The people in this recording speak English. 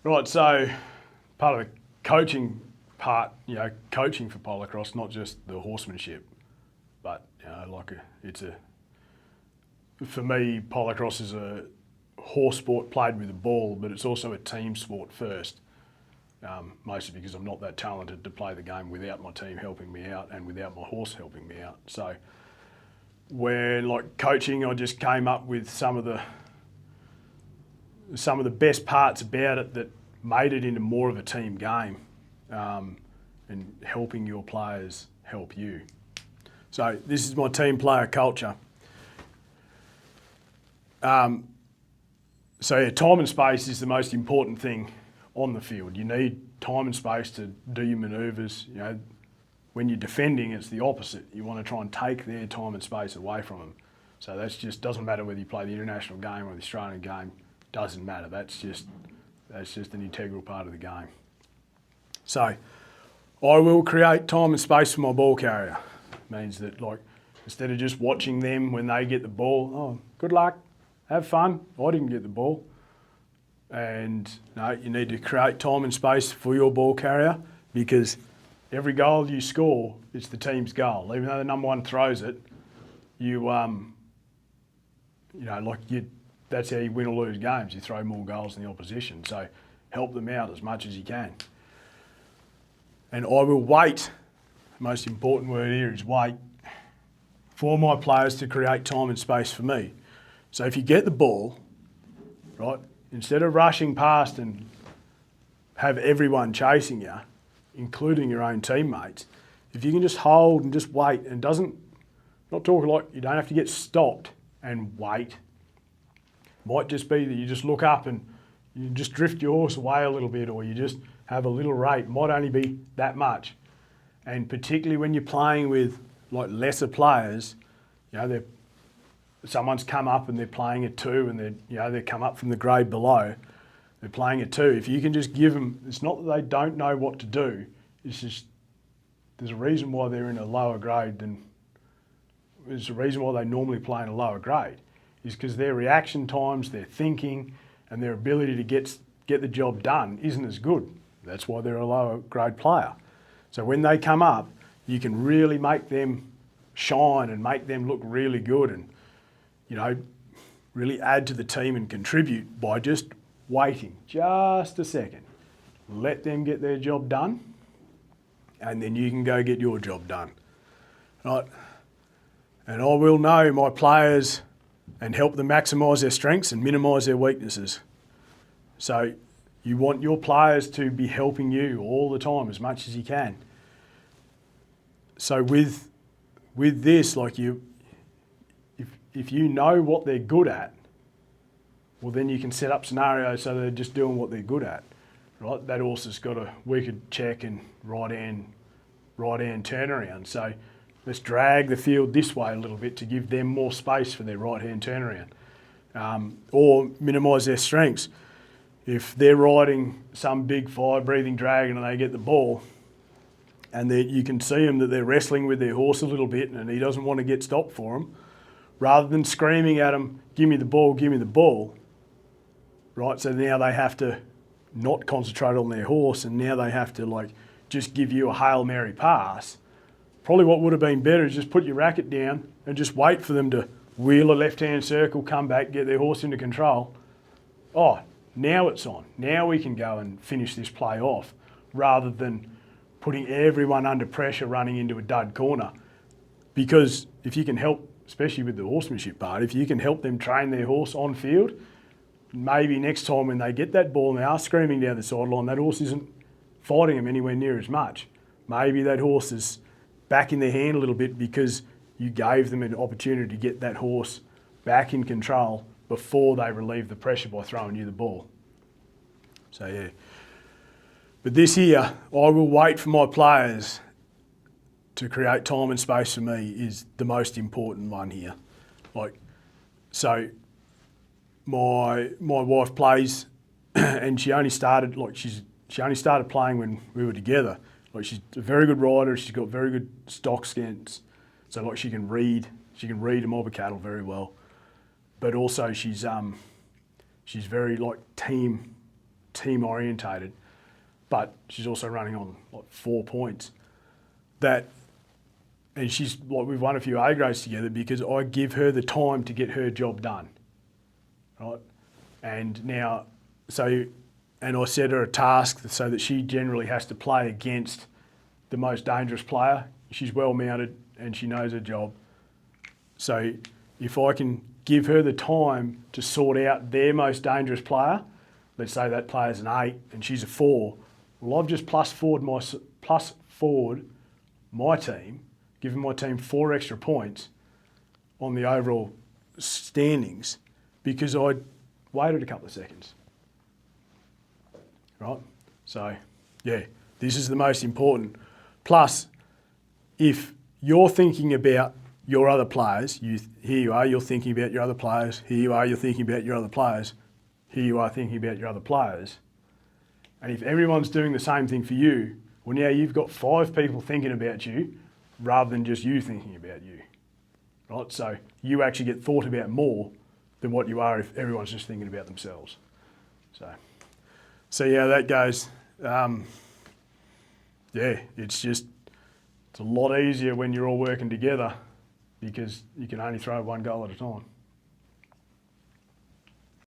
Right, so part of the coaching part, coaching for polocrosse, not just the horsemanship, but for me, polocrosse is a horse sport played with a ball, but it's also a team sport first. Mostly because I'm not that talented to play the game without my team helping me out and without my horse helping me out. So when coaching, I just came up with some of the best parts about it that made it into more of a team game, and helping your players help you. So this is my team player culture. Time and space is the most important thing on the field. You need time and space to do your manoeuvres. When you're defending, it's the opposite. You want to try and take their time and space away from them. So that's just doesn't matter whether you play the international game or the Australian game. Doesn't matter. That's just an integral part of the game. So I will create time and space for my ball carrier. It means that instead of just watching them when they get the ball, oh, good luck, have fun. I didn't get the ball. And no, you need to create time and space for your ball carrier, because every goal you score, it's the team's goal. Even though the number one throws it, that's how you win or lose games. You throw more goals than the opposition. So help them out as much as you can. And I will wait, the most important word here is wait, for my players to create time and space for me. So if you get the ball, right, instead of rushing past and have everyone chasing you, including your own teammates, if you can just hold and just wait, and not talking like you don't have to get stopped and wait. Might just be that you just look up and you just drift your horse away a little bit, or you just have a little rate. Might only be that much. And particularly when you're playing with lesser players, someone's come up and they're playing a 2 and they come up from the grade below, they're playing a 2. If you can just give them, it's not that they don't know what to do, it's just there's a reason why they're in a lower grade there's a reason why they normally play in a lower grade, is because their reaction times, their thinking and their ability to get the job done isn't as good. That's why they're a lower grade player. So when they come up, you can really make them shine and make them look really good and really add to the team and contribute by just waiting just a second. Let them get their job done, and then you can go get your job done. Right? And I will know my players and help them maximise their strengths and minimise their weaknesses. So you want your players to be helping you all the time as much as you can. So with this, if you know what they're good at, well then you can set up scenarios so they're just doing what they're good at, right? That horse has got a wicked check and right hand turnaround. So let's drag the field this way a little bit to give them more space for their right hand turnaround, or minimise their strengths. If they're riding some big fire-breathing dragon and they get the ball, and you can see them that they're wrestling with their horse a little bit and he doesn't want to get stopped for them, rather than screaming at them, give me the ball, right? So now they have to not concentrate on their horse, and now they have to just give you a Hail Mary pass. Probably what would have been better is just put your racket down and just wait for them to wheel a left-hand circle, come back, get their horse into control. Oh, now it's on. Now we can go and finish this play off, rather than putting everyone under pressure running into a dud corner. Because if you can help, especially with the horsemanship part, if you can help them train their horse on field, maybe next time when they get that ball and they are screaming down the sideline, that horse isn't fighting them anywhere near as much. Maybe that horse is back in their hand a little bit because you gave them an opportunity to get that horse back in control before they relieve the pressure by throwing you the ball. So yeah. But this here, I will wait for my players to create time and space for me is the most important one here. So my wife plays and she only started playing when we were together. She's a very good rider, she's got very good stock skins. So she can read a mob of cattle very well. But also she's very team team orientated, but she's also running on like 4 points. And she's like, we've won a few A grades together because I give her the time to get her job done, right? And now, and I set her a task so that she generally has to play against the most dangerous player. She's well mounted and she knows her job. So if I can give her the time to sort out their most dangerous player, let's say that player's an 8 and she's a 4, well, I've just plus forward my team, given my team 4 extra points on the overall standings because I waited a couple of seconds, right? So, yeah, this is the most important. Plus, if you're thinking about your other players, here you are, you're thinking about your other players, here you are, you're thinking about your other players, here you are thinking about your other players, and if everyone's doing the same thing for you, well, now you've got 5 people thinking about you rather than just you thinking about you, right? So you actually get thought about more than what you are if everyone's just thinking about themselves. So yeah, that goes. It's a lot easier when you're all working together because you can only throw one goal at a time.